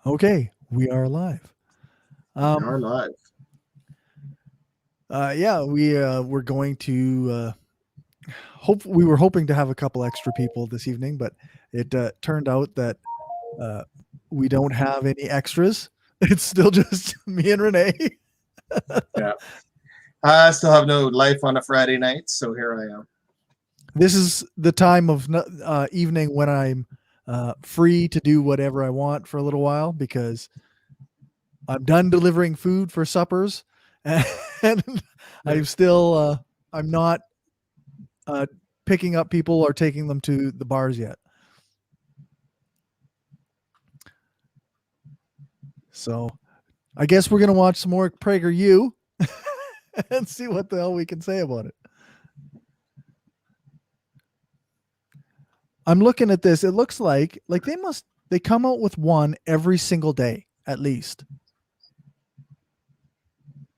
Okay, we are live. We are Um, live. yeah, we're going to hope. We were hoping to have a couple extra people this evening, but it turned out that uh, we don't have any extras. It's still just me and Renee. Yeah. I still have no life on a Friday night, so here I am. This is the time of evening when I'm free to do whatever I want for a little while because I'm done delivering food for suppers, and I'm still I'm not uh, picking up people or taking them to the bars yet. So I guess we're gonna watch some more Prager U and see what the hell we can say about it. I'm looking at this. It looks like they come out with one every single day at least.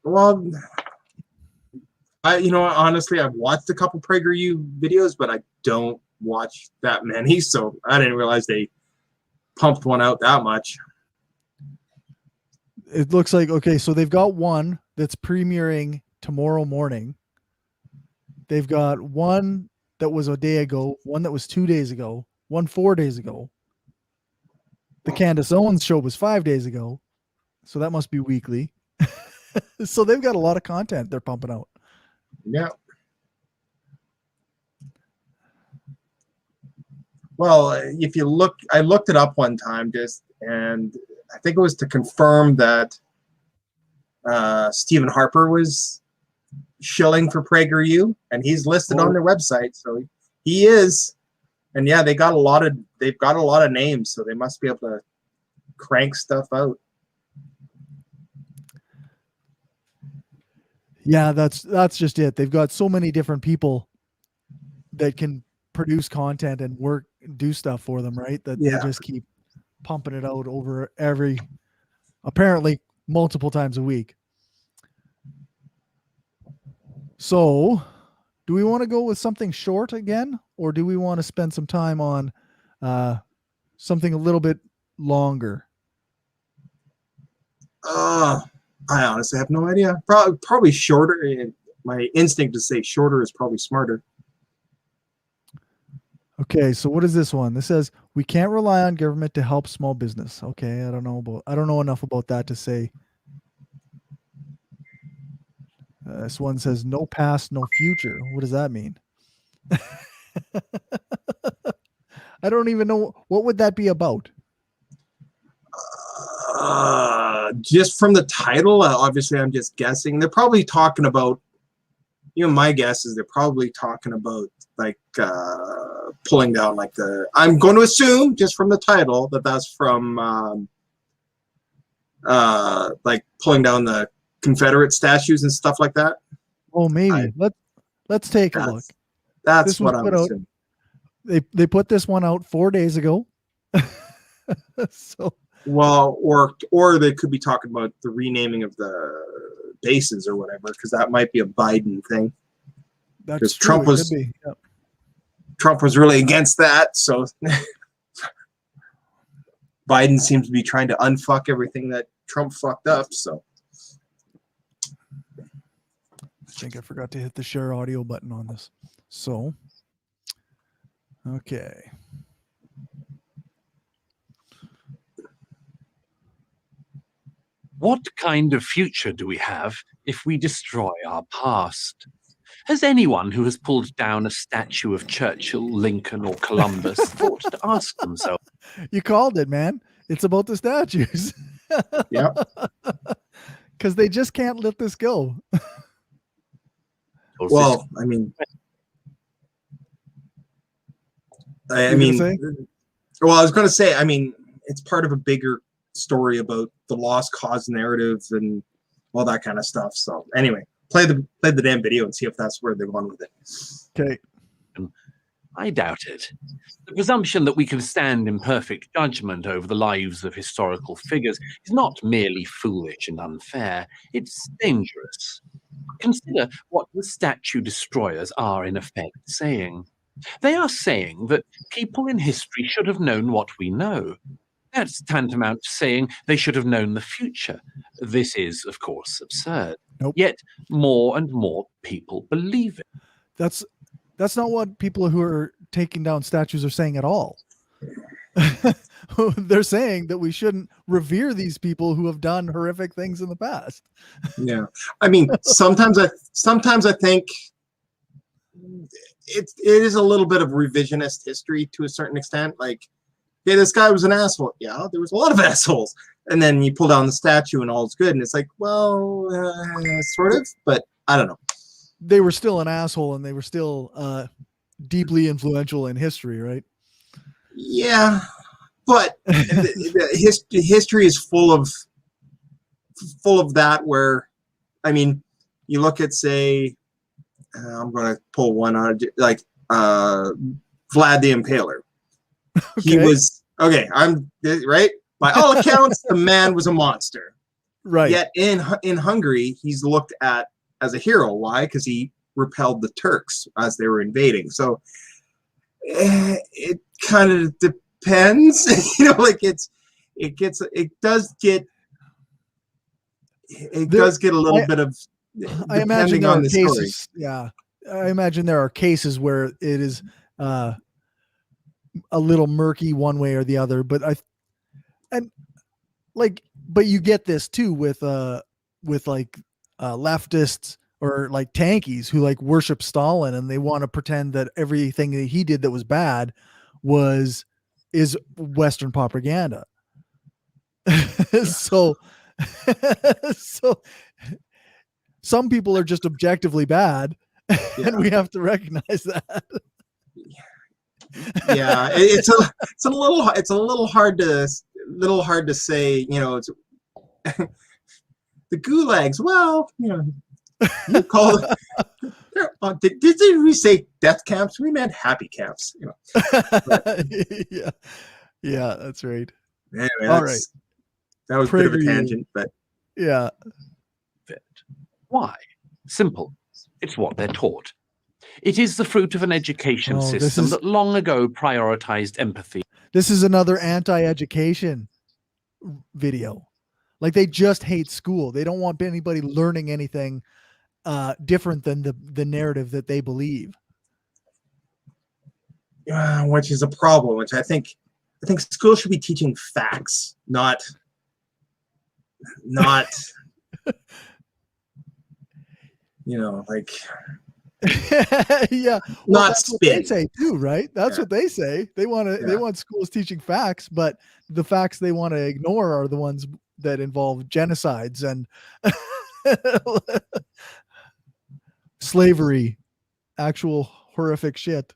Well, honestly, I've watched a couple Prager U videos, but I don't watch that many, so I didn't realize they pumped one out that much. It looks like okay, so they've got one that's premiering tomorrow morning. They've got one that was a day ago, one that was 2 days ago, one 4 days ago. The Candace Owens show was 5 days ago, so that must be weekly. So they've got a lot of content they're pumping out. Yeah. Well, if you look, I looked it up one time and I think it was to confirm that Stephen Harper was shilling for Prager U, and he's listed on their website, so he is. And yeah, they've got a lot of names, so they must be able to crank stuff out. Yeah, that's just it. They've got so many different people that can produce content and do stuff for them, right? That they just keep pumping it out over apparently multiple times a week. So, do we want to go with something short again, or do we want to spend some time on something a little bit longer? I honestly have no idea. Probably shorter. My instinct to say shorter is probably smarter. Okay, so what is this one? This says we can't rely on government to help small business. Okay, I don't know enough about that to say. This one says no past, no future. What does that mean? I don't even know what would that be about. Just from the title, obviously I'm just guessing. They're probably talking about, my guess is they're probably talking about like pulling down like I'm going to assume just from the title that that's from like pulling down the Confederate statues and stuff like that. Oh, maybe. Let's take a look. That's what I'm assuming. They put this one out 4 days ago. So well, or they could be talking about the renaming of the bases or whatever, because that might be a Biden thing. Because Trump was Trump was really against that, so Biden seems to be trying to unfuck everything that Trump fucked up. So I think I forgot to hit the share audio button on this. So okay. What kind of future do we have if we destroy our past? Has anyone who has pulled down a statue of Churchill, Lincoln, or Columbus thought to ask themselves? You called it, man. It's about the statues. Yeah. Because they just can't let this go. Well, I mean, I was going to say, I mean, it's part of a bigger story about the lost cause narrative and all that kind of stuff. So anyway, play the damn video and see if that's where they're going with it. Okay. I doubt it. The presumption that we can stand in perfect judgment over the lives of historical figures is not merely foolish and unfair, it's dangerous. Consider what the statue destroyers are in effect saying. They are saying that people in history should have known what we know. That's tantamount to saying they should have known the future. This is, of course, absurd. Nope. Yet more and more people believe it. That's not what people who are taking down statues are saying at all. They're saying that we shouldn't revere these people who have done horrific things in the past. Yeah, I mean, sometimes I think it is a little bit of revisionist history to a certain extent. Like, yeah, this guy was an asshole. Yeah, there was a lot of assholes. And then you pull down the statue and all is good. And it's like, well, sort of, but I don't know. They were still an asshole and they were still deeply influential in history, right? Yeah, but the history is full of that where, I mean, you look at, say, I'm going to pull one out, like Vlad the Impaler. Okay. He was, okay, I'm right. By all accounts, the man was a monster. Right. Yet in Hungary, he's looked at as a hero. Why? Because he repelled the Turks as they were invading. So it kind of depends, you know, like it does get a little bit of, I imagine there are cases. Yeah. I imagine there are cases where it is a little murky one way or the other, but but you get this too with like leftists or like tankies who like worship Stalin and they want to pretend that everything that he did that was bad is Western propaganda. So some people are just objectively bad, and we have to recognize that. Yeah, it's a little hard to say, you know, it's the gulags. Well, you know, you call it, did we say death camps? We meant happy camps, you know. Yeah, that's right. Anyway, all right. That was Prager a bit of a tangent, but yeah. Why? Simple. It's what they're taught. It is the fruit of an education system that long ago prioritized empathy. This is another anti-education video. Like, they just hate school. They don't want anybody learning anything different than the narrative that they believe. Which is a problem, which I think school should be teaching facts, not you know, like yeah, well, not that's spin. What they say too, right? That's what they say. They want schools teaching facts, but the facts they want to ignore are the ones that involve genocides and slavery, actual horrific shit.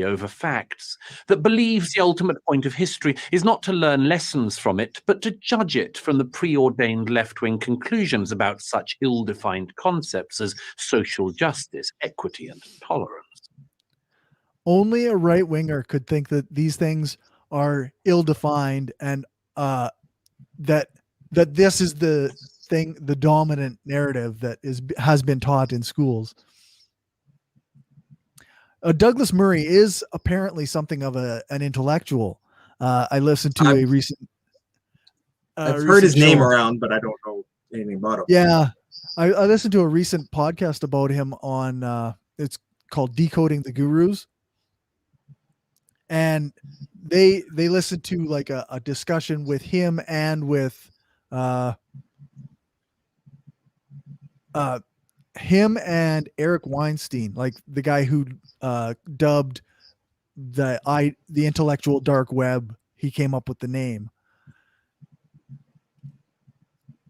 Over facts, that believes the ultimate point of history is not to learn lessons from it, but to judge it from the preordained left-wing conclusions about such ill-defined concepts as social justice, equity, and tolerance. Only a right-winger could think that these things are ill-defined and that this is the thing, the dominant narrative that has been taught in schools. Douglas Murray is apparently something of an intellectual. I listened to a recent. I've heard his name around, but I don't know anything about him. Yeah, I listened to a recent podcast about him on. It's called Decoding the Gurus, and they listened to like a discussion with him and with him and Eric Weinstein, like the guy who dubbed the intellectual dark web. He came up with the name.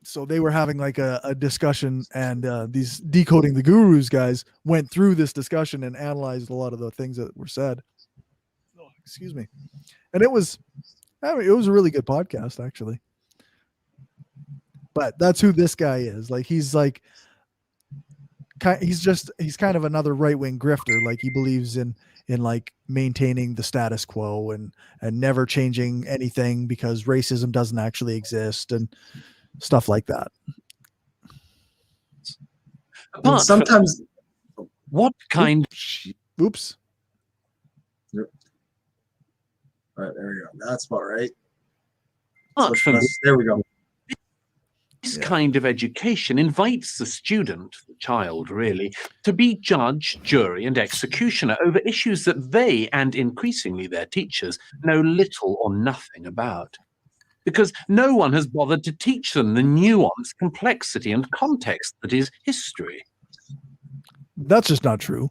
So they were having like a discussion, and these Decoding the Gurus guys went through this discussion and analyzed a lot of the things that were said. Oh, excuse me. And it was a really good podcast, actually. But that's who this guy is. Like, he's kind of another right-wing grifter. Like, he believes in like maintaining the status quo and never changing anything because racism doesn't actually exist and stuff like that. And sometimes what kind oops All right, there we go. That's about right. Apart from There we go. this kind of education invites the student, the child really, to be judge, jury, and executioner over issues that they, and increasingly their teachers, know little or nothing about. Because no one has bothered to teach them the nuance, complexity, and context that is history. That's just not true.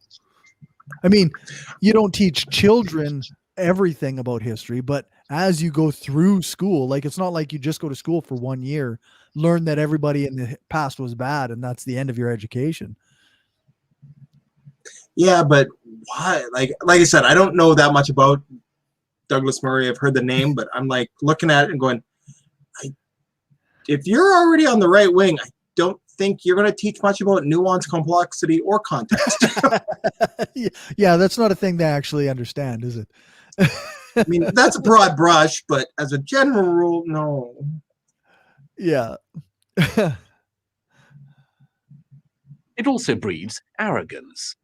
I mean, you don't teach children everything about history, but as you go through school, like it's not like you just go to school for 1 year, learn that everybody in the past was bad, and that's the end of your education. Yeah, but why? Like I said, I don't know that much about Douglas Murray. I've heard the name, but I'm like looking at it and going, if you're already on the right wing, I don't think you're going to teach much about nuance, complexity, or context. Yeah, that's not a thing they actually understand, is it? I mean, that's a broad brush, but as a general rule, no. Yeah. It also breeds arrogance.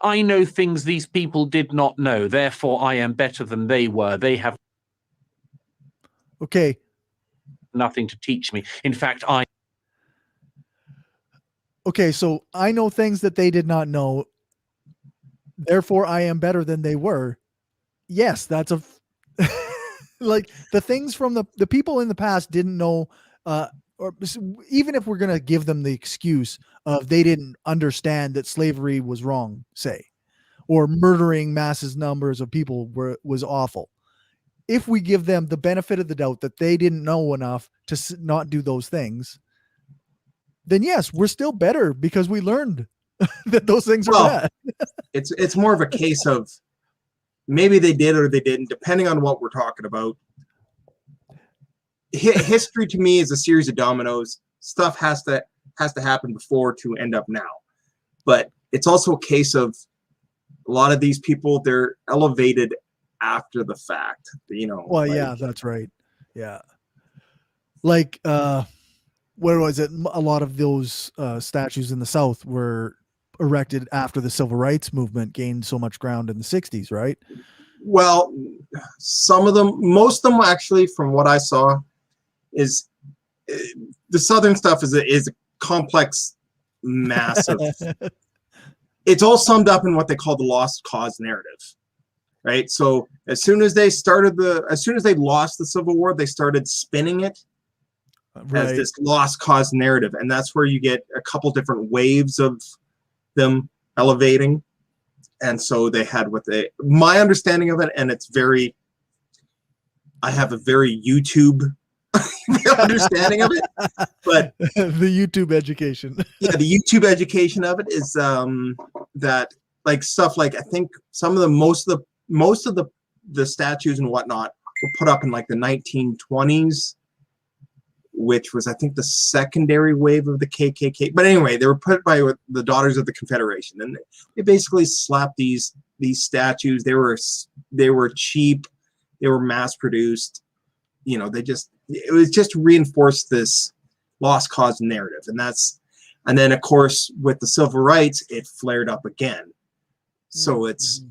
I know things these people did not know, therefore I am better than they were. They have Okay. nothing to teach me. In fact, Okay, so I know things that they did not know, therefore I am better than they were. Yes, that's a like the things from the people in the past didn't know, or even if we're going to give them the excuse of they didn't understand that slavery was wrong, say, or murdering masses numbers of people was awful. If we give them the benefit of the doubt that they didn't know enough to not do those things, then yes, we're still better because we learned that those things are bad. It's more of a case of maybe they did or they didn't, depending on what we're talking about. History to me is a series of dominoes. Stuff has to happen before to end up now. But it's also a case of a lot of these people, they're elevated after the fact, you know. Well, yeah, that's right. Yeah. Like, where was it? A lot of those statues in the South were erected after the civil rights movement gained so much ground in the 60s, right? Well, some of them, most of them actually, from what I saw, is the Southern stuff is a complex, massive. It's all summed up in what they call the lost cause narrative, right? So as soon as they lost the Civil War, they started spinning it as this lost cause narrative, and that's where you get a couple different waves of them elevating. And so they had my understanding of it, and I have a very YouTube understanding of it, but the YouTube education. Yeah, the YouTube education of it is that like stuff like I think some of the most of the statues and whatnot were put up in like the 1920s, which was I think the secondary wave of the KKK. But anyway, they were put by the Daughters of the Confederation, and they basically slapped these statues. They were cheap, they were mass produced. You know, it was just reinforced this lost cause narrative, and then of course with the civil rights, it flared up again. So it's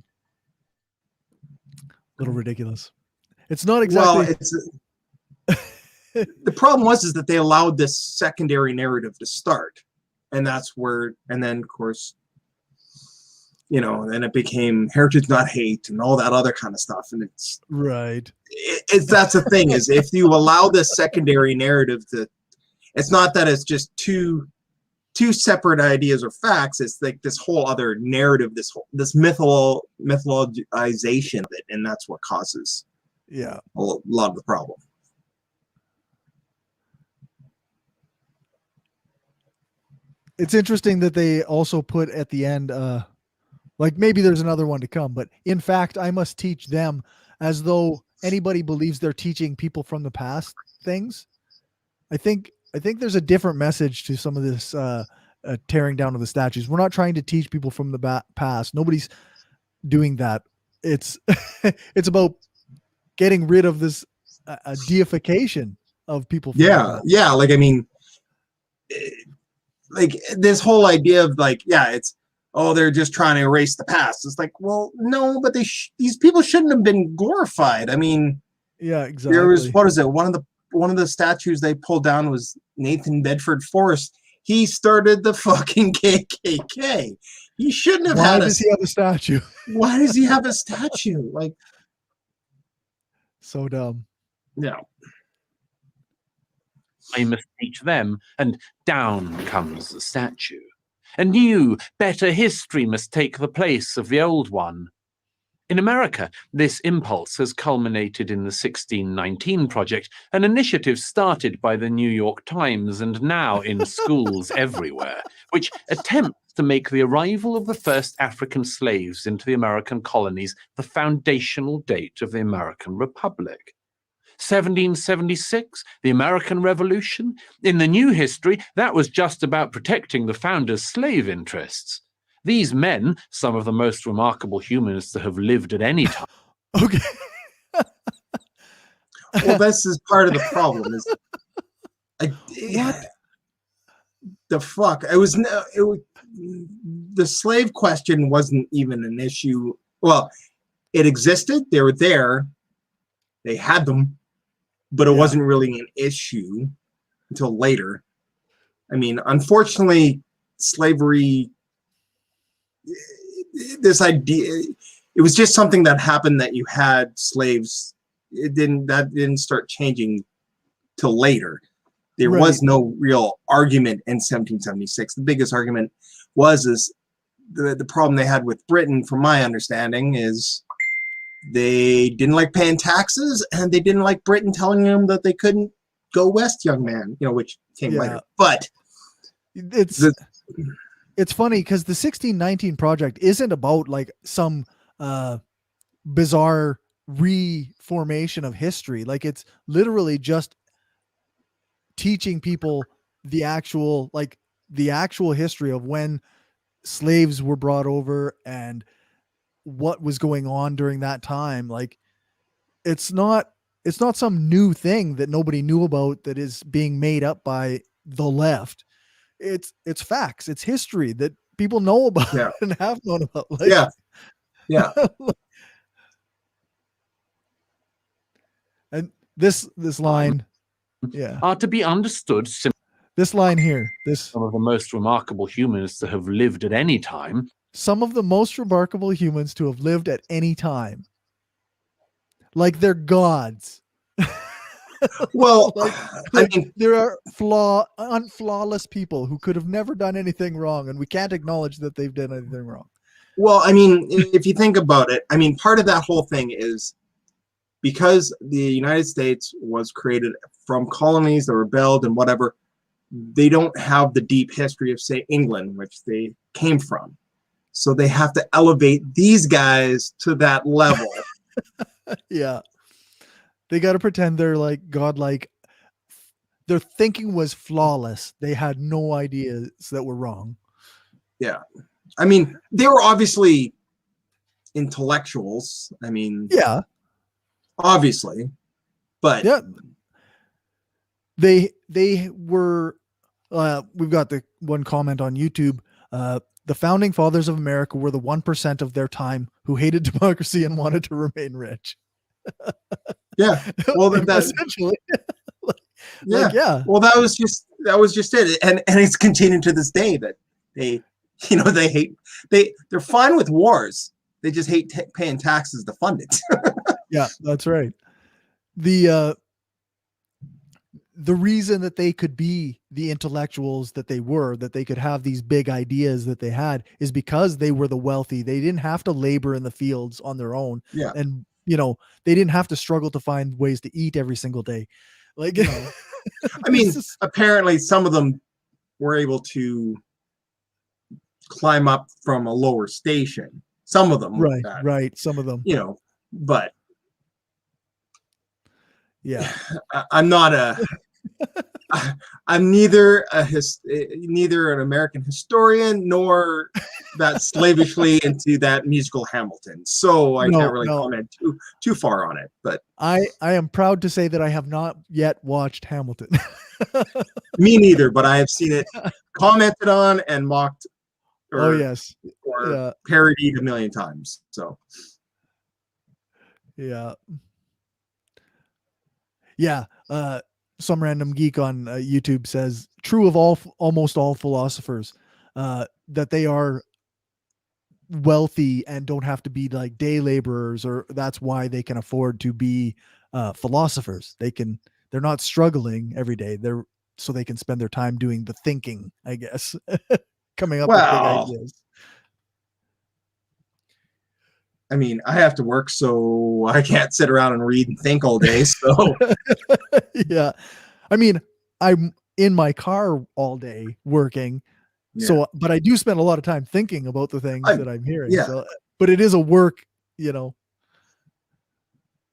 a little ridiculous. It's not exactly. Well, the problem is that they allowed this secondary narrative to start, and then of course, you know, then it became heritage not hate and all that other kind of stuff, and it's right. That's the thing is if you allow this secondary narrative to, it's not that it's just two separate ideas or facts. It's like this whole other narrative, this mythologization of it, and that's what causes a lot of the problem. It's interesting that they also put at the end, like maybe there's another one to come, but in fact, I must teach them, as though anybody believes they're teaching people from the past things. I think there's a different message to some of this tearing down of the statues. We're not trying to teach people from the past. Nobody's doing that. It's it's about getting rid of this deification of people. Yeah. Like, I mean, like this whole idea of like, yeah, it's oh, they're just trying to erase the past. It's like, well, no, but these people shouldn't have been glorified. I mean, Yeah, exactly. there was, what is it? One of the statues they pulled down was Nathan Bedford Forrest. He started the fucking KKK. He shouldn't have Why does he have a statue? Why does he have a statue? Like, so dumb. no. I must teach them, and down comes the statue. A new, better history must take the place of the old one. In America, this impulse has culminated in the 1619 Project, an initiative started by the New York Times and now in schools everywhere, which attempts to make the arrival of the first African slaves into the American colonies the foundational date of the American Republic. 1776, the American Revolution. In the new history, that was just about protecting the founders' slave interests. These men, some of the most remarkable humans to have lived at any time. Okay. Well, this is part of the problem. What the fuck? The slave question wasn't even an issue. Well, it existed. They were there. They had them, but it wasn't really an issue until later. I mean, unfortunately, slavery, this idea, it was just something that happened that you had slaves. That didn't start changing till later. There was no real argument in 1776. The biggest argument is the problem they had with Britain, from my understanding, is they didn't like paying taxes, and they didn't like Britain telling them that they couldn't go west, young man, which came later. But it's funny because the 1619 Project isn't about like some bizarre reformation of history. Like, it's literally just teaching people the actual history of when slaves were brought over and what was going on during that time. Like, it's not some new thing that nobody knew about that is being made up by the left. It's facts. It's history that people know about and have known about. Like, yeah. And this line, are to be understood. This line here, some of the most remarkable humans to have lived at any time. Some of the most remarkable humans to have lived at any time. Like, they're gods. Well, I mean, there are flawless people who could have never done anything wrong, and we can't acknowledge that they've done anything wrong. Well, I mean, if you think about it, I mean, part of that whole thing is because the United States was created from colonies that rebelled and whatever, they don't have the deep history of, say, England, which they came from. So they have to elevate these guys to that level. Yeah. They got to pretend they're like godlike. Their thinking was flawless. They had no ideas that were wrong. Yeah. I mean, they were obviously intellectuals. I mean, yeah, obviously, but yeah, they were, we've got the one comment on YouTube. The founding fathers of America were the 1% of their time who hated democracy and wanted to remain rich. Yeah. Well, essentially. Well, that was just it. And it's continuing to this day that they're fine with wars. They just hate paying taxes to fund it. Yeah, that's right. The reason that they could be the intellectuals that they were, that they could have these big ideas that they had, is because they were the wealthy. They didn't have to labor in the fields on their own. Yeah. And, they didn't have to struggle to find ways to eat every single day. Like, I mean, apparently some of them were able to climb up from a lower station. Some of them. Right. Some of them. But yeah, I'm not I'm neither an American historian nor that slavishly into that musical Hamilton. So I can't really comment too far on it. But I am proud to say that I have not yet watched Hamilton. Me neither, but I have seen it commented on and mocked Oh yes. or Yeah. parodied a million times. So Yeah. Yeah. Some random geek on YouTube says true of almost all philosophers that they are wealthy and don't have to be like day laborers, or that's why they can afford to be philosophers. They're not struggling every day. So they can spend their time doing the thinking, I guess, coming up with big well, ideas. I mean, I have to work, so I can't sit around and read and think all day. So Yeah. I mean, I'm in my car all day working. yeah. So, but I do spend a lot of time thinking about the things that I'm hearing. Yeah. So, but it is a work, you know.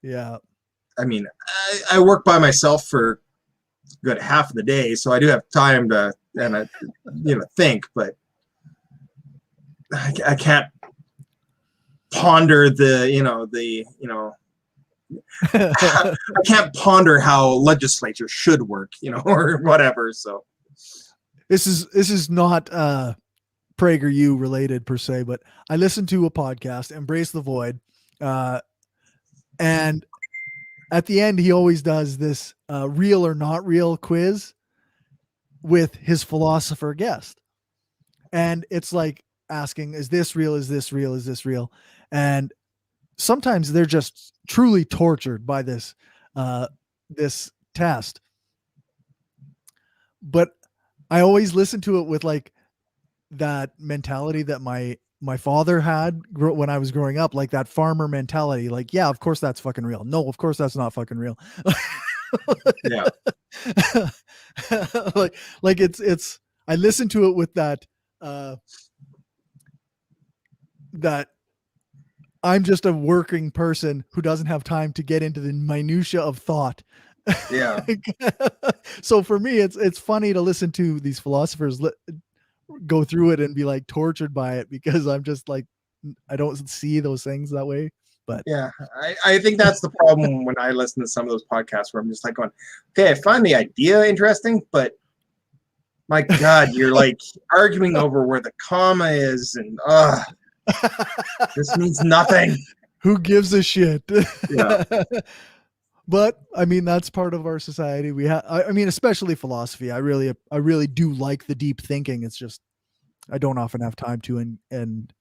Yeah. I mean, I work by myself for a good half of the day, so I do have time to think, but I can't ponder I can't ponder how legislature should work, or whatever. So This is not Prager U related per se, but I listened to a podcast, Embrace the Void, and at the end he always does this real or not real quiz with his philosopher guest, and it's like asking, is this real, is this real, is this real? And sometimes they're just truly tortured by this this test, but I always listen to it with like that mentality that my father had when I was growing up, like that farmer mentality. Like, yeah, of course that's fucking real. No, of course that's not fucking real. yeah. like it's I listen to it with that that I'm just a working person who doesn't have time to get into the minutia of thought. Yeah. So for me, it's funny to listen to these philosophers go through it and be like tortured by it, because I'm just like, I don't see those things that way. But yeah, I think that's the problem when I listen to some of those podcasts where I'm just like going, okay, I find the idea interesting, but my God, you're like arguing over where the comma is, and this means nothing. Who gives a shit? Yeah. But I mean, that's part of our society. We have, I mean, especially philosophy. I really do like the deep thinking. It's just, I don't often have time to, and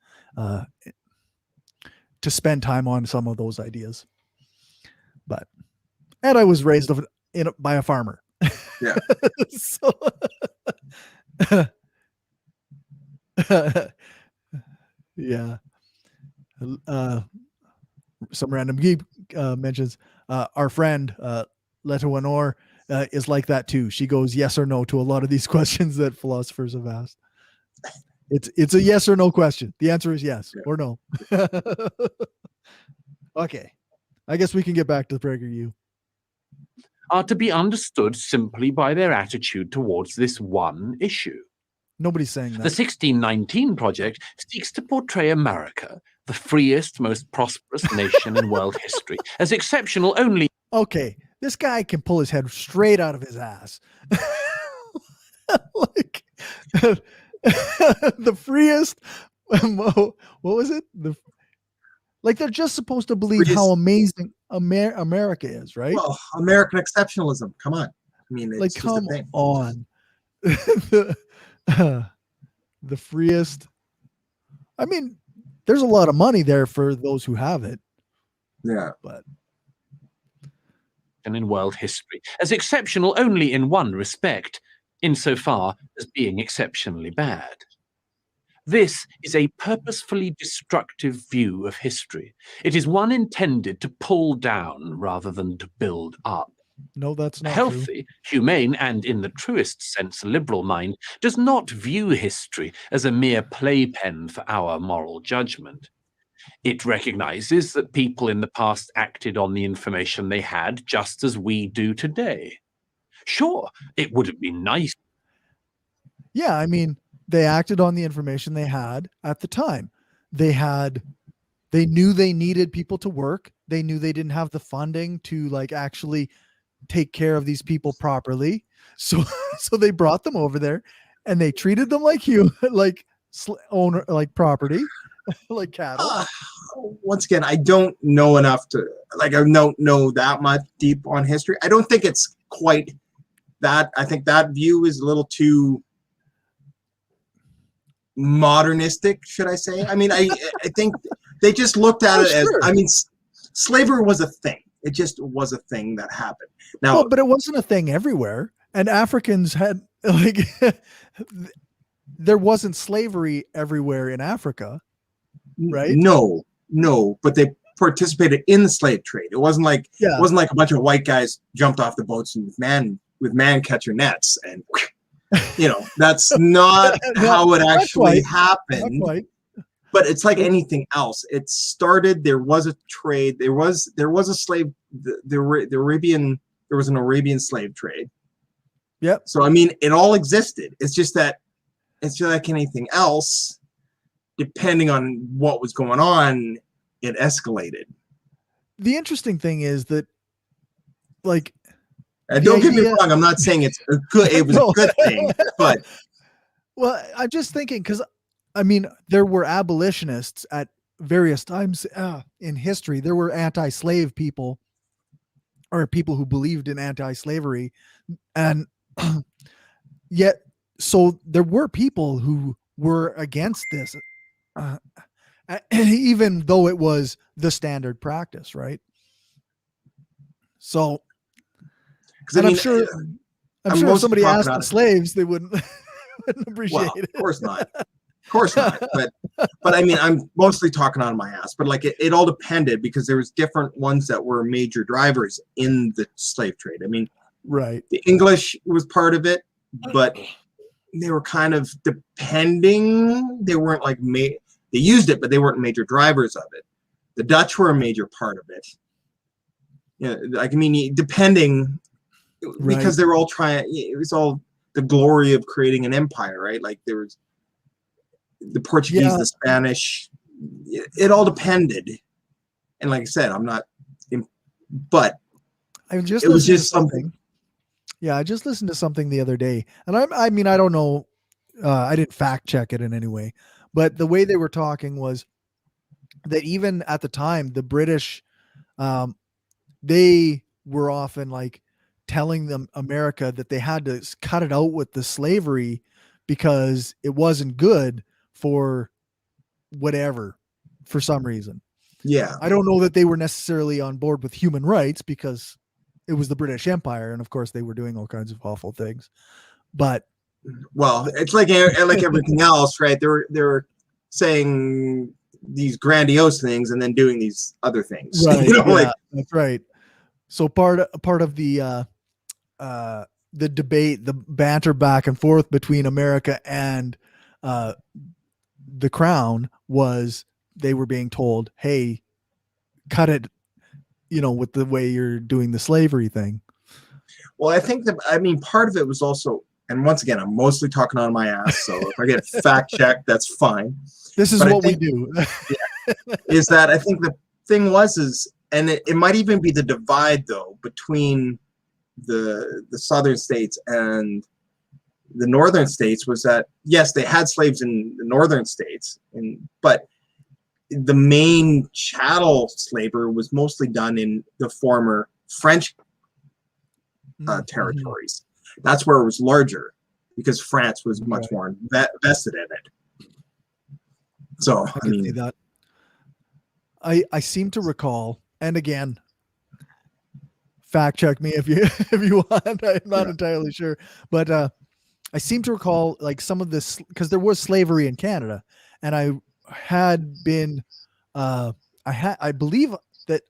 to spend time on some of those ideas. But, and I was raised by a farmer. Yeah. So, yeah. Some random geek mentions our friend Letoinor is like that too. She goes yes or no to a lot of these questions that philosophers have asked. It's a yes or no question. The answer is yes or no. Okay, I guess we can get back to the Prager U. Are to be understood simply by their attitude towards this one issue. Nobody's saying that. The 1619 Project seeks to portray America, the freest, most prosperous nation in world history, as exceptional only. Okay, this guy can pull his head straight out of his ass. Like the freest. What was it? Like they're just supposed to believe how amazing America is, right? Well, American exceptionalism. Come on. I mean, it's like, just come a thing. on. The freest. I mean, there's a lot of money there for those who have it. Yeah. But in world history, as exceptional only in one respect, insofar as being exceptionally bad. This is a purposefully destructive view of history. It is one intended to pull down rather than to build up. No, that's not healthy, humane, and in the truest sense liberal mind does not view history as a mere playpen for our moral judgment. It recognizes that people in the past acted on the information they had just as we do today. Sure, it would have been nice. Yeah, I mean, they acted on the information they had at the time. They knew they needed people to work. They knew they didn't have the funding to like actually take care of these people properly. So they brought them over there and they treated them like owner, like property, like cattle. Once again, I don't know enough to I don't know that much deep on history. I don't think it's quite that. I think that view is a little too modernistic, should I say? I mean, I think they just looked at it as, I mean, slavery was a thing. It just was a thing that happened. Now, well, but it wasn't a thing everywhere, and Africans had like there wasn't slavery everywhere in Africa, right? No, but they participated in the slave trade. It wasn't like a bunch of white guys jumped off the boats and with man catcher nets and that's not how it actually happened. But it's like anything else. It started. There was a trade. There was a slave. There was an Arabian slave trade. Yep. So I mean, it all existed. It's just that it's just like anything else. Depending on what was going on, it escalated. The interesting thing is that, like, don't get me wrong. I'm not saying it's a good. It was a good thing, but well, I'm just thinking because I mean, there were abolitionists at various times in history. There were anti-slave people or people who believed in anti-slavery, and yet, so there were people who were against this. Even though it was the standard practice, right? So, and I'm sure if somebody asked the slaves, they wouldn't appreciate it. Of course not. But I mean, I'm mostly talking on my ass. But like, it all depended because there was different ones that were major drivers in the slave trade. I mean, right? The English was part of it, but they were kind of depending. They weren't like they used it, but they weren't major drivers of it. The Dutch were a major part of it. Like I mean, depending, because they were all trying. It was all the glory of creating an empire, right? Like there was the Portuguese, the Spanish. It all depended. And like I said, I'm not. But it was just something. Yeah, I just listened to something the other day, and I mean, I don't know. I didn't fact check it in any way. But the way they were talking was that even at the time, the British, they were often like telling them America that they had to cut it out with the slavery because it wasn't good for whatever, for some reason. Yeah. I don't know that they were necessarily on board with human rights because it was the British Empire. And of course they were doing all kinds of awful things, but well, it's like everything else, right? They're saying these grandiose things and then doing these other things, right? That's right. So part of the debate, the banter back and forth between America and the Crown was they were being told, "Hey, cut it," with the way you're doing the slavery thing. Well, I think part of it was also. And once again, I'm mostly talking on my ass, so if I get fact checked, that's fine. This is what we do. Is that I think the thing and it might even be the divide though between the southern states and the northern states was that yes, they had slaves in the northern states, but the main chattel slavery was mostly done in the former French territories. That's where it was larger because France was much more vested in it. So I can see that. I seem to recall, and again, fact check me if you want. I'm not entirely sure, but I seem to recall like some of this because there was slavery in Canada, and I had been I believe that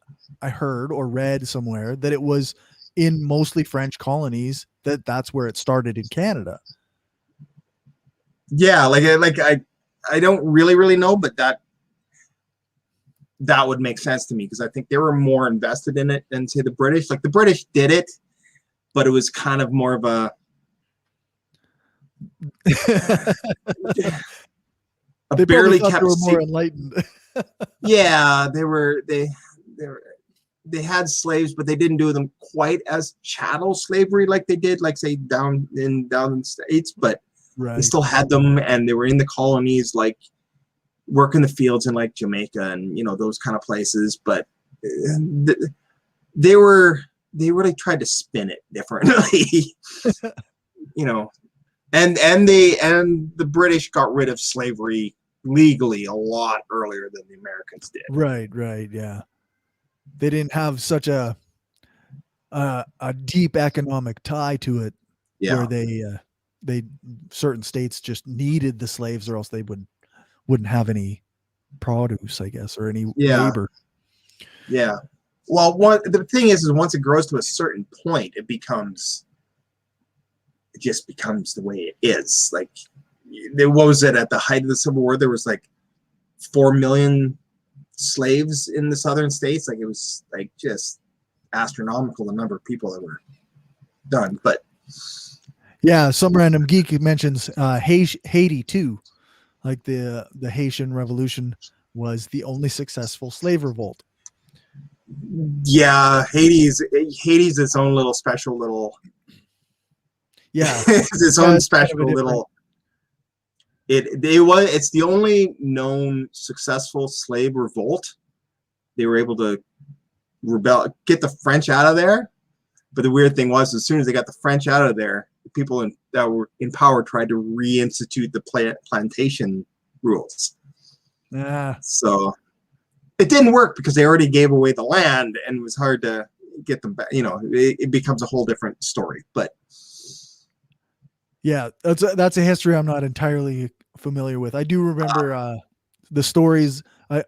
I heard or read somewhere that it was in mostly French colonies that's where it started in Canada. Yeah, I don't really know, but that would make sense to me because I think they were more invested in it than say the British. Like the British did it, but it was kind of more of a they barely kept they were more enlightened. Yeah, they had slaves, but they didn't do them quite as chattel slavery like they did, like say down in the States. But Right. still had them, and they were in the colonies, like working the fields in like Jamaica and those kind of places. But they really tried to spin it differently. And the British got rid of slavery legally a lot earlier than the Americans did. Right. Yeah. They didn't have such a deep economic tie to it, where they certain states just needed the slaves, or else they wouldn't have any produce, I guess, or any labor. Yeah. Well, the thing is once it grows to a certain point, it just becomes the way it is. Like, what was it at the height of the Civil War? There was like 4 million slaves in the southern states. Like, it was like just astronomical, the number of people that were done. But yeah, some random geek mentions Haiti too. Like the Haitian Revolution was the only successful slave revolt. yeah, Haiti's its own little special little. Yeah, it's its own special little. It's the only known successful slave revolt. They were able to get the French out of there. But the weird thing was, as soon as they got the French out of there, the people that were in power tried to reinstitute the plantation rules. So it didn't work because they already gave away the land, and it was hard to get them back. It becomes a whole different story. But yeah, that's a history I'm not entirely familiar with. I do remember the stories.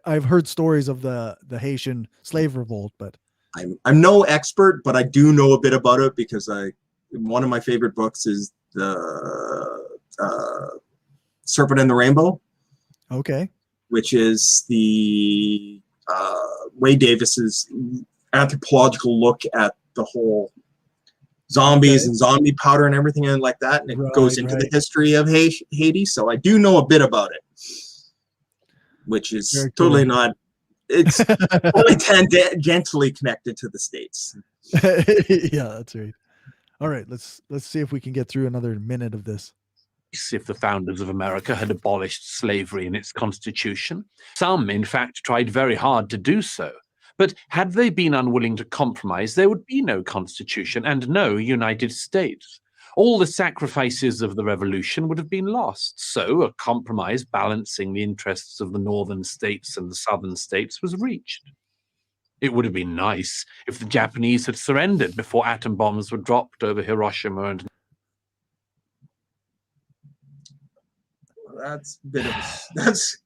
I've heard stories of the Haitian slave revolt, but I'm no expert, but I do know a bit about it because one of my favorite books is the Serpent and the Rainbow. Okay. Which is the Wade Davis's anthropological look at the whole zombies and zombie powder and everything and like that, and it goes into the history of Haiti. So I do know a bit about it, which is totally not. It's only tangentially connected to the States. Yeah, that's right. All right, let's see if we can get through another minute of this. If the founders of America had abolished slavery in its constitution. Some, in fact, tried very hard to do so. But had they been unwilling to compromise, there would be no constitution and no United States. All the sacrifices of the revolution would have been lost. So a compromise balancing the interests of the northern states and the southern states was reached. It would have been nice if the Japanese had surrendered before atom bombs were dropped over Hiroshima and that's a bit of that's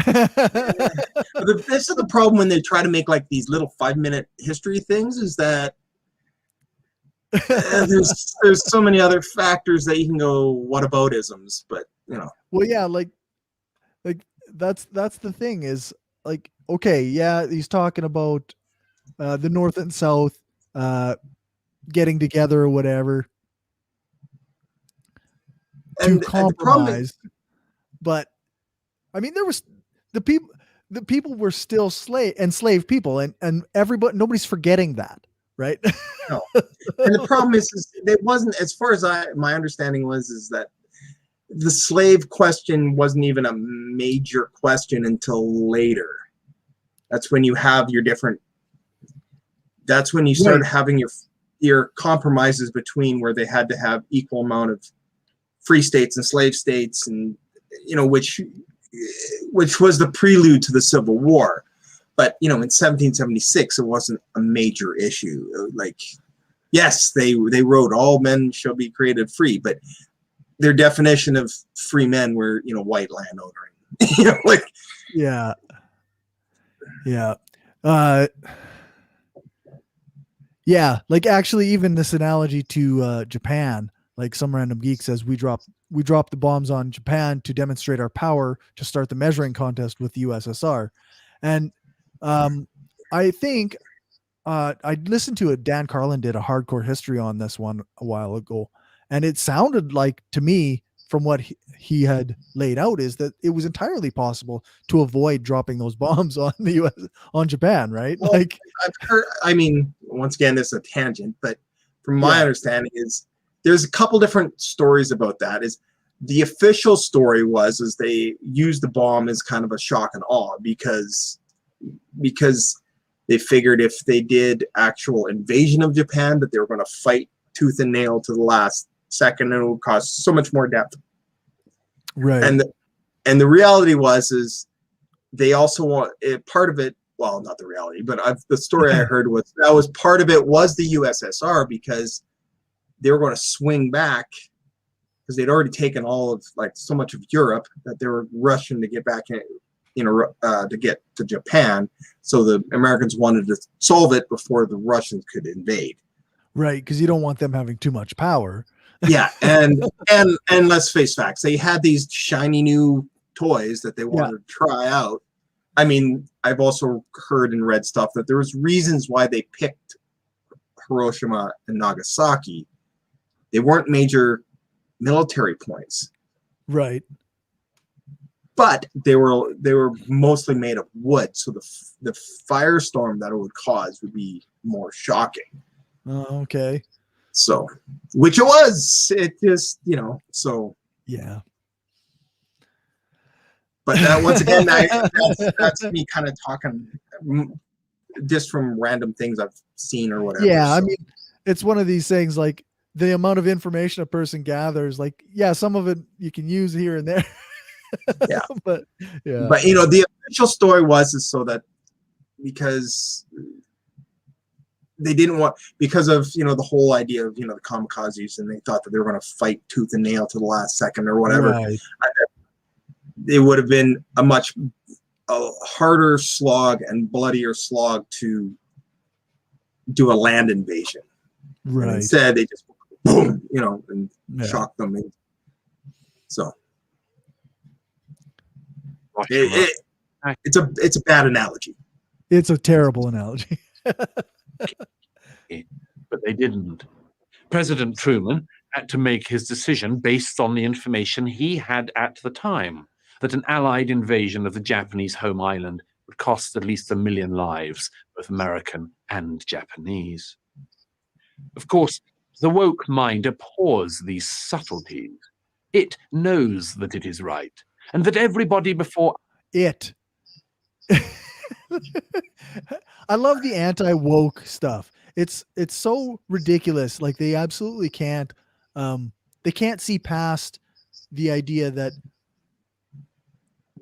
this is the problem when they try to make like these little 5-minute history things, is that there's so many other factors that you can go what about isms, but well, yeah, like that's the thing is, like, okay, yeah, he's talking about the North and South getting together or whatever to compromise. But I mean, there was the people were still enslaved people, and everybody, nobody's forgetting that, right? No. And the problem is it wasn't, as far as my understanding is that the slave question wasn't even a major question until later. That's when you have your different. That's when you start having your compromises between where they had to have equal amount of free states and slave states, and which was the prelude to the Civil War. But in 1776 it wasn't a major issue. Like, yes, they wrote all men shall be created free, but their definition of free men were white landowner. Like, yeah. Yeah, like actually even this analogy to Japan, like some random geek says, we dropped the bombs on Japan to demonstrate our power to start the measuring contest with the USSR. And I think I listened to it. Dan Carlin did a hardcore history on this one a while ago, and it sounded like to me, from what he had laid out, is that it was entirely possible to avoid dropping those bombs on the on Japan, right? Well, like, I've heard, I mean, once again, this is a tangent, but from my understanding is there's a couple different stories about that. Is the official story is they used the bomb as kind of a shock and awe because they figured if they did actual invasion of Japan, that they were going to fight tooth and nail to the last second, and it would cause so much more death. Right. And the reality is they also want part of it. Well, not the reality, but the story I heard was part of it was the USSR, because they were going to swing back because they'd already taken all of so much of Europe that they were rushing to get back in, to get to Japan. So the Americans wanted to solve it before the Russians could invade. Right, because you don't want them having too much power. Yeah, and let's face facts. They had these shiny new toys that they wanted to try out. I mean, I've also heard and read stuff that there was reasons why they picked Hiroshima and Nagasaki. They weren't major military points, right? But they were mostly made of wood, so the firestorm that it would cause would be more shocking. Oh, okay. So, which it was. It just so yeah. But once again, that's me kind of talking just from random things I've seen or whatever. Yeah, so. I mean, it's one of these things, like the amount of information a person gathers, some of it you can use here and there. Yeah. But the official story is so that because they didn't want, because of the whole idea of the kamikazes, and they thought that they were going to fight tooth and nail to the last second or whatever. Right. It would have been a harder slog and bloodier slog to do a land invasion. Right. And instead, they just boom, and shock them. So it's a bad analogy. It's a terrible analogy. But they didn't. President Truman had to make his decision based on the information he had at the time, that an Allied invasion of the Japanese home island would cost at least 1 million lives, both American and Japanese. Of course, the woke mind abhors these subtleties. It knows that it is right, and that everybody before it. I love the anti-woke stuff. It's so ridiculous. Like, they absolutely can't. They can't see past the idea that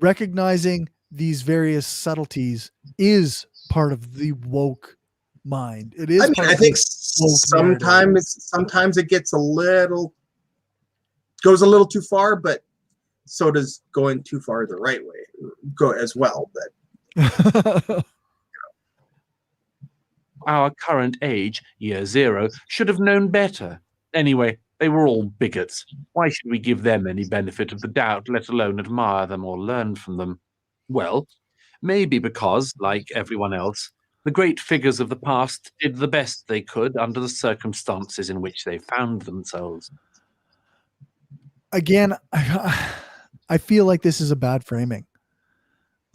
recognizing these various subtleties is part of the woke mind. It is. I think sometimes it gets goes a little too far, but so does going too far the right way go as well. But our current age, year 0, should have known better. Anyway, they were all bigots. Why should we give them any benefit of the doubt, let alone admire them or learn from them? Well, maybe because, like everyone else, the great figures of the past did the best they could under the circumstances in which they found themselves. Again, I feel like this is a bad framing.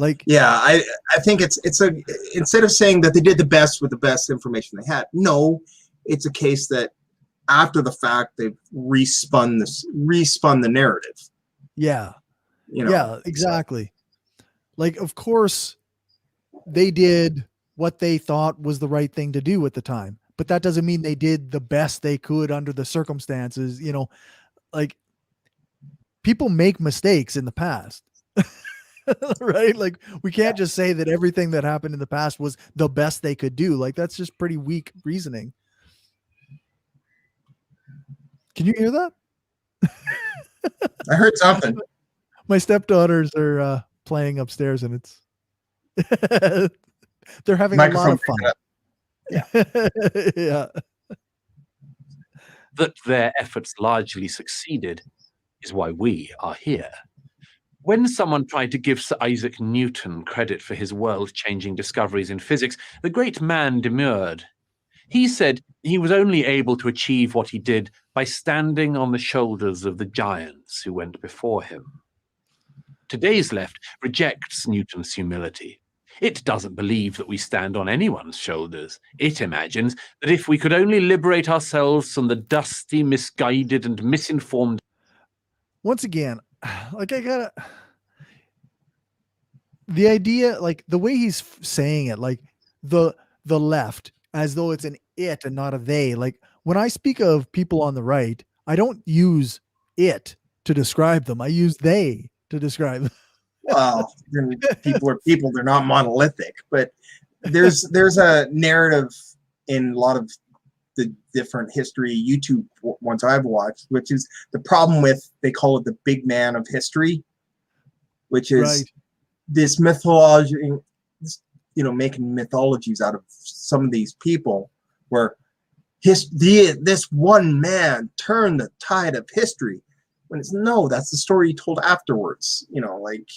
I think it's instead of saying that they did the best with the best information they had, no, it's a case that after the fact they've respun the narrative. Yeah. Yeah, exactly. Like, of course they did what they thought was the right thing to do at the time, but that doesn't mean they did the best they could under the circumstances. Like, people make mistakes in the past. Right? Like, we can't just say that everything that happened in the past was the best they could do. Like, that's just pretty weak reasoning. Can you hear that? I heard something. My stepdaughters are playing upstairs, and it's they're having a lot of fun. Yeah. Yeah. That their efforts largely succeeded is why we are here. When someone tried to give Sir Isaac Newton credit for his world-changing discoveries in physics, the great man demurred. He said he was only able to achieve what he did by standing on the shoulders of the giants who went before him. Today's left rejects Newton's humility. It doesn't believe that we stand on anyone's shoulders. It imagines that if we could only liberate ourselves from the dusty, misguided, and misinformed... once again, like I gotta the idea, like the way he's saying it, like the left, as though it's an it and not a they. Like when I speak of people on the right, I don't use it to describe them. I use they to describe them. Well, people are people. They're not monolithic, but there's a narrative in a lot of the different history YouTube ones I've watched, which is the problem with, they call it the big man of history, which is Right. this mythology, making mythologies out of some of these people, where this one man turned the tide of history, when it's no, that's the story he told afterwards. Like,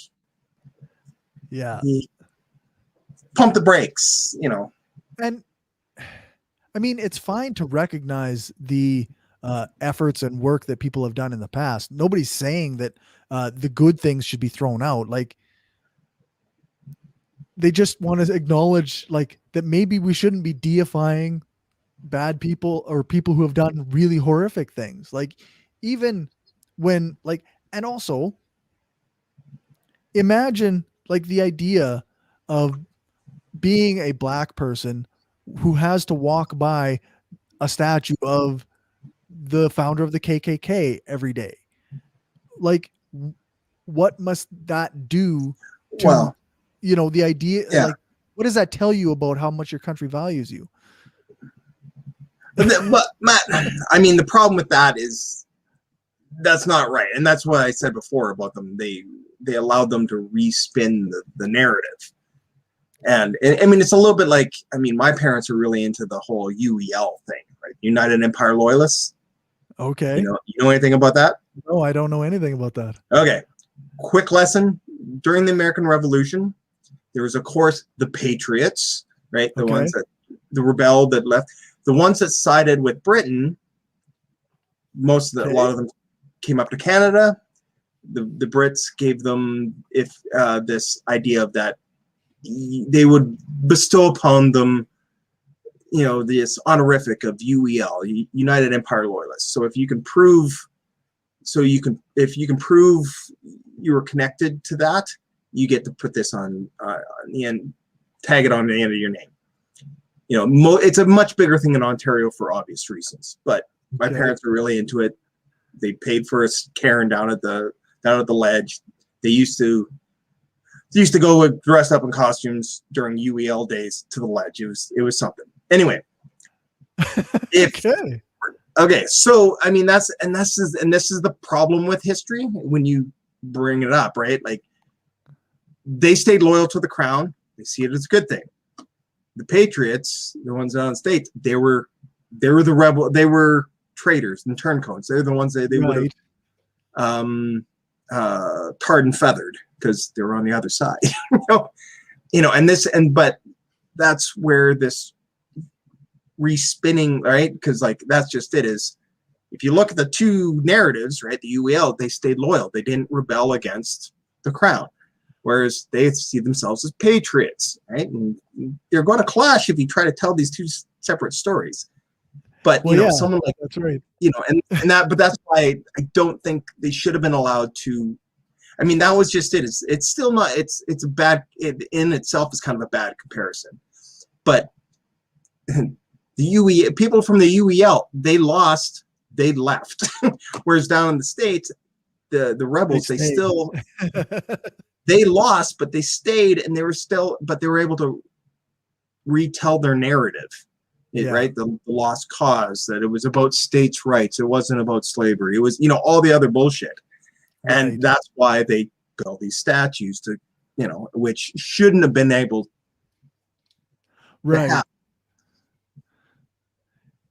Yeah. he pump the brakes. And I mean, it's fine to recognize the efforts and work that people have done in the past. Nobody's saying that the good things should be thrown out. Like, they just want to acknowledge, like, that maybe we shouldn't be deifying bad people or people who have done really horrific things. Like, even when, like, and also imagine, like, the idea of being a black person who has to walk by a statue of the founder of the KKK every day. Like, what must that do to, Well, the idea, yeah. like, what does that tell you about how much your country values you? But Matt, I mean, the problem with that is that's not right, and that's what I said before about them. They allowed them to respin the narrative, and I mean, it's a little bit like, I mean, my parents are really into the whole UEL thing, right? United Empire Loyalists. Okay. You know anything about that? No, I don't know anything about that. Okay, quick lesson: during the American Revolution, there was, of course, the Patriots, right? The ones that rebelled, that left. The ones that sided with Britain, a lot of them came up to Canada. The Brits gave them this idea of that they would bestow upon them, this honorific of UEL, United Empire Loyalists. So if you can prove you were connected to that, you get to put this on the end, tag it on the end of your name. It's a much bigger thing in Ontario for obvious reasons, but my parents were really into it. They paid for us Karen down at the ledge. They used to go dressed up in costumes during UEL days to the ledge. It was something. Anyway, okay. So I mean, this is the problem with history when you bring it up, right? Like, they stayed loyal to the crown. They see it as a good thing. The Patriots, the ones down in the States, they were the rebel. They were traitors and turncoats. They're the ones they would have tarred and feathered because they were on the other side. But that's where this respinning, right? Because, like, that's just it. Is, if you look at the two narratives, right? The UEL, they stayed loyal. They didn't rebel against the crown. Whereas they see themselves as patriots, right? And they're going to clash if you try to tell these two separate stories. But someone like, that's right. But that's why I don't think they should have been allowed to. I mean, that was just it. It's still not. It's a bad. It in itself is kind of a bad comparison. But the people from the UEL, they lost, they left. Whereas down in the States, the rebels, they lost, but they stayed, and they were able to retell their narrative, right? The lost cause, that it was about states' rights. It wasn't about slavery. It was, all the other bullshit. Right. And that's why they built these statues to, which shouldn't have been able to happen.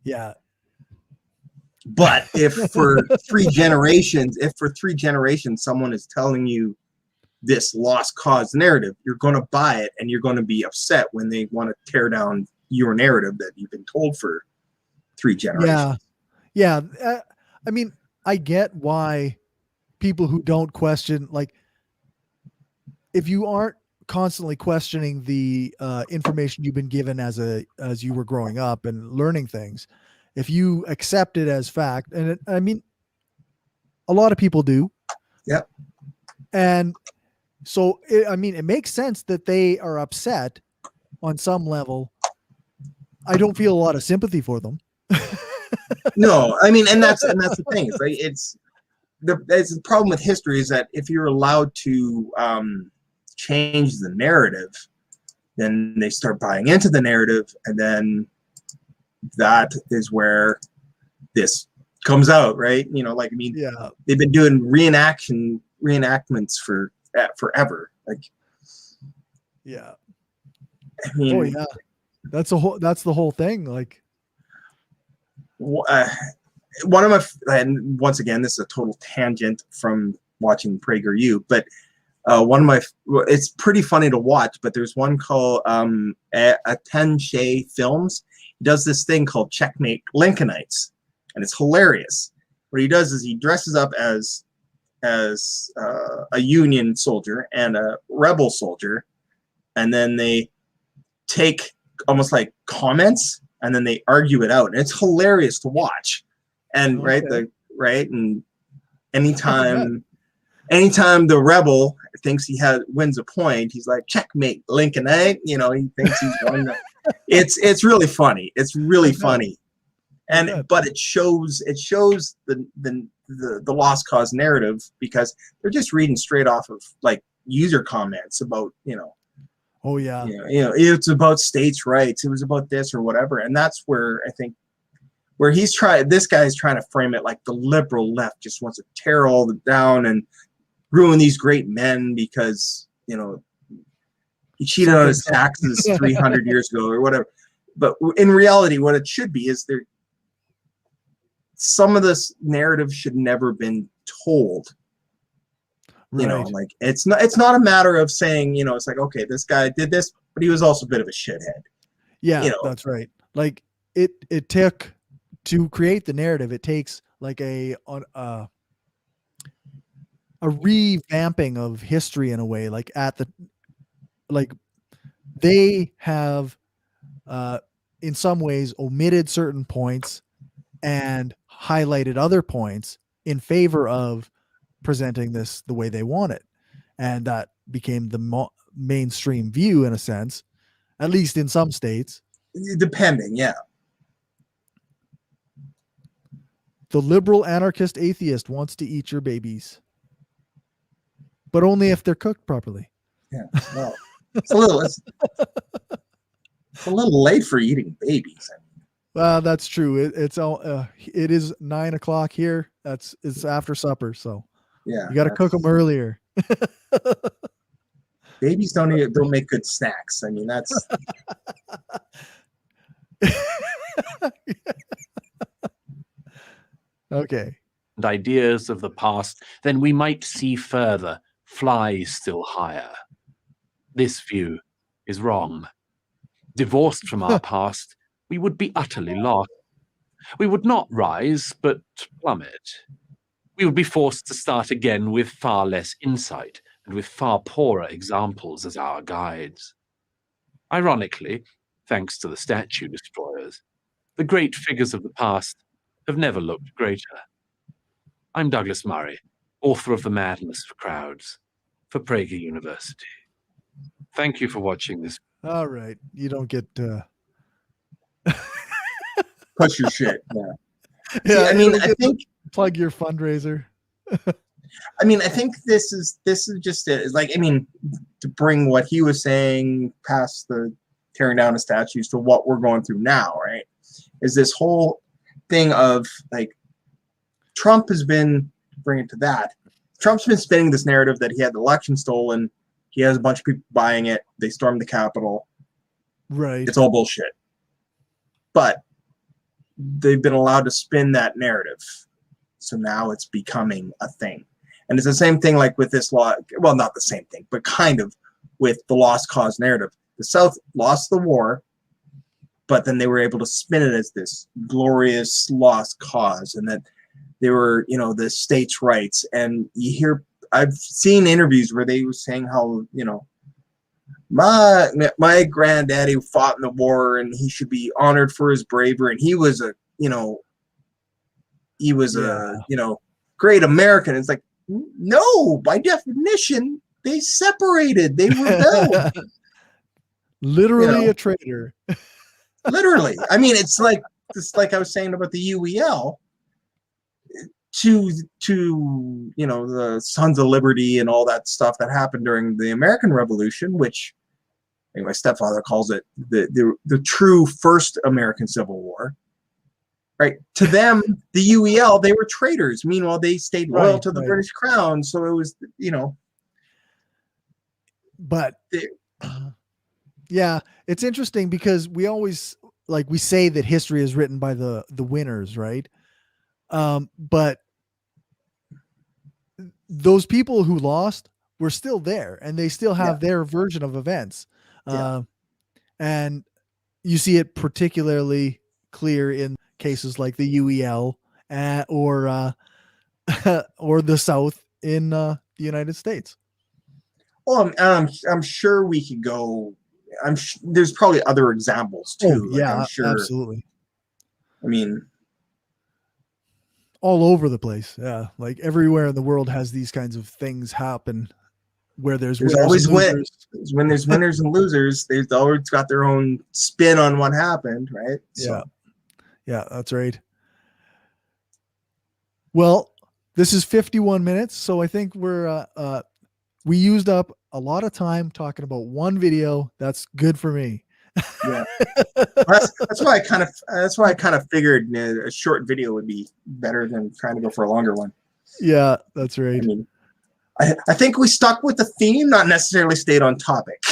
Yeah. But if for three generations, someone is telling you this lost cause narrative, you're going to buy it, and you're going to be upset when they want to tear down your narrative that you've been told for 3 generations. Yeah. I mean, I get why people who don't question, like, if you aren't constantly questioning the information you've been given as you were growing up and learning things, if you accept it as fact, and I mean, a lot of people do, Yep. And so, I mean, it makes sense that they are upset on some level. I don't feel a lot of sympathy for them. No, I mean, and that's the thing. It's like it's the problem with history is that if you're allowed to change the narrative, then they start buying into the narrative, and then that is where this comes out, right? You know, like, I mean, Yeah. they've been doing reenactments for forever. Like, Yeah. I mean, Oh yeah. That's the whole thing. Like, one of my, and once again, this is a total tangent from watching Prager U, but one of my, it's pretty funny to watch, but there's one called Attaché Films. He does this thing called Checkmate Lincolnites, and it's hilarious. What he does is he dresses up as a Union soldier and a rebel soldier, and then they take almost like comments and then they argue it out, and it's hilarious to watch. And okay. and anytime the rebel thinks he wins a point, he's like, checkmate Lincolnite. You know, he thinks he's won. It's really funny. It's really funny. And but it shows the lost cause narrative, because they're just reading straight off of like user comments about, you know, oh yeah. It's about states' rights. It was about this or whatever. And that's where I think where this guy's trying to frame it like the liberal left just wants to tear all down and ruin these great men because, you know, he cheated on his taxes 300 years ago or whatever. But in reality, what it should be is some of this narrative should never been told. You know, like it's not a matter of saying, you know, it's like, okay, this guy did this, but he was also a bit of a shithead. Yeah, you know? that's right. Like it took to create the narrative. It takes like a revamping of history in a way. Like they have in some ways omitted certain points and highlighted other points in favor of presenting this the way they want it, and that became the mainstream view in a sense, at least in some states. Depending, yeah. The liberal anarchist atheist wants to eat your babies, but only if they're cooked properly. Yeah, well, it's a little late for eating babies. I mean. That's true. It is 9 o'clock here. It's after supper, so yeah, you got to cook them earlier. Babies don't make good snacks. I mean, that's okay. And ideas of the past, then we might see further, fly still higher. This view is wrong. Divorced from our past, we would be utterly lost. We would not rise, but plummet. We would be forced to start again with far less insight and with far poorer examples as our guides. Ironically, thanks to the statue destroyers, the great figures of the past have never looked greater. I'm Douglas Murray, author of The Madness of Crowds, for Prager University. Thank you for watching this. All right. You don't get push your shit. Yeah. Yeah, See, I mean, I think plug your fundraiser. I mean, I think this is just it. It's like, I mean, to bring what he was saying past the tearing down of statues to what we're going through now, right? Is this whole thing of like Trump has been, bring it to that. Trump's been spinning this narrative that he had the election stolen. He has a bunch of people buying it. They stormed the Capitol. Right. It's all bullshit. But they've been allowed to spin that narrative. So now it's becoming a thing. And it's the same thing like with this law. Well, not the same thing, but kind of with the lost cause narrative. The South lost the war, but then they were able to spin it as this glorious lost cause, and that they were, you know, the states' rights. And you hear, I've seen interviews where they were saying how, you know, my granddaddy fought in the war and he should be honored for his bravery. And he was a, you know, a, you know, great American. It's like, No, by definition, they separated. They rebelled. Literally You know? a traitor. Literally. I mean, it's like I was saying about the UEL to the Sons of Liberty and all that stuff that happened during the American Revolution, which my stepfather calls it the true first American Civil War. Right. To them, the UEL, they were traitors. Meanwhile, they stayed loyal to the British Crown. So it was, But yeah, it's interesting because we always we say that history is written by the winners, right? But those people who lost were still there, and they still have their version of events. And you see it particularly clear in cases like the UEL or the South in the United States. Well, I'm sure we could go. There's probably other examples too. Oh, yeah, I'm sure. Absolutely. I mean, all over the place. Yeah, like everywhere in the world has these kinds of things happen where there's always winners. When there's winners and losers, they've always got their own spin on what happened, right? So. Yeah, that's right. Well, this is 51 minutes, so I think we used up a lot of time talking about one video. That's good for me. Yeah, that's why I kind of figured a short video would be better than trying to go for a longer one. Yeah, that's right. I mean, I think we stuck with the theme, not necessarily stayed on topic.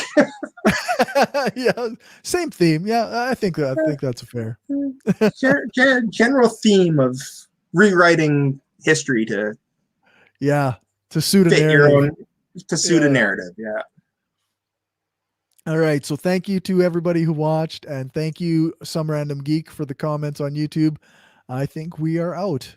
Yeah, same theme. Yeah, I think that's fair. General theme of rewriting history to suit a fit narrative. A narrative. Yeah. All right. So thank you to everybody who watched, and thank you, Some Random Geek, for the comments on YouTube. I think we are out.